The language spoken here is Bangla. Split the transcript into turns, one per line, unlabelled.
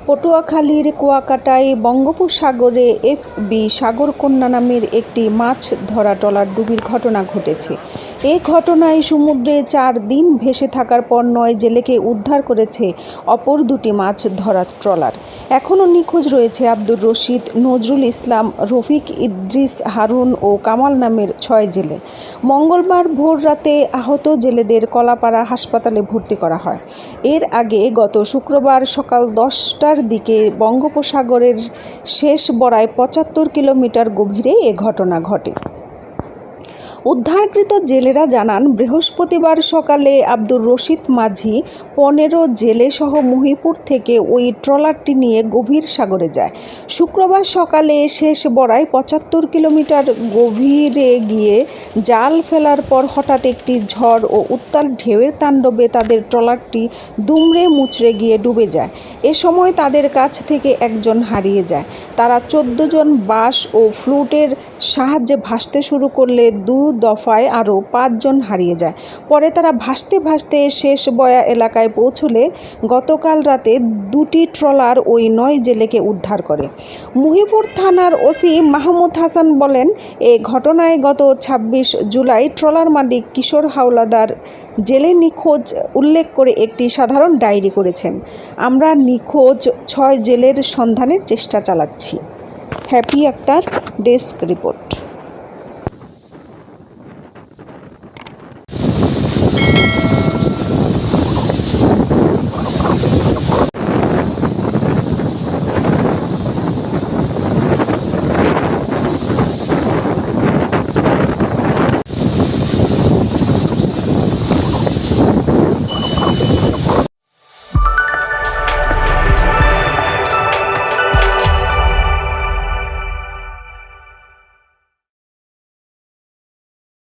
পটুয়াখালীর কুয়াকাটায় বঙ্গোপসাগরে এফবি সাগরকন্যা নামের একটি মাছ ধরা ট্রলার ডুবির ঘটনা ঘটেছে। এ ঘটনায় সমুদ্রে 4 দিন ভেসে থাকার পর 9 জেলেকে উদ্ধার করেছে অপর দুটি মাছ ধরা ট্রলার। এখনও নিখোঁজ রয়েছে আব্দুর রশিদ, নজরুল ইসলাম, রফিক, ইদ্রিস, হারুন ও কামাল নামের 6 জেলে। মঙ্গলবার ভোর রাতে আহত জেলেদের কলাপাড়া হাসপাতালে ভর্তি করা হয়। এর আগে গত শুক্রবার সকাল 10টার দিকে বঙ্গোপসাগরের শেষ বড়ায় 75 কিলোমিটার গভীরে এ ঘটনা ঘটে। উদ্ধারকৃত জেলেরা জানান, বৃহস্পতিবার সকালে আব্দুর রশিদ মাঝি 15 জেলেসহ মহিপুর থেকে ওই ট্রলারটি নিয়ে গভীর সাগরে যায়। শুক্রবার সকালে শেষ বড়ায় 75 কিলোমিটার গভীরে গিয়ে জাল ফেলার পর হঠাৎ একটি ঝড় ও উত্তাল ঢেউয়ের তাণ্ডবে তাদের ট্রলারটি দুমড়ে মুচড়ে গিয়ে ডুবে যায়। এ সময় তাদের কাছ থেকে একজন হারিয়ে যায়। তারা 14 জন বাঁশ ও ফ্লুটের সাহায্যে ভাসতে শুরু করলে 2 দফায় আরও 5 জন হারিয়ে যায়। পরে তারা ভাসতে ভাসতে শেষ বয়া এলাকায় পৌঁছলে গতকাল রাতে 2টি ট্রলার ওই 9 জেলেকে উদ্ধার করে। মহিপুর থানার ওসি মাহমুদ হাসান বলেন, এ ঘটনায় গত 26 জুলাই ট্রলার মালিক কিশোর হাওলাদার জেলে নিখোঁজ উল্লেখ করে একটি সাধারণ ডায়েরি করেছেন। আমরা নিখোঁজ 6 জেলের সন্ধানের চেষ্টা চালাচ্ছি। Happy Akter, desk report.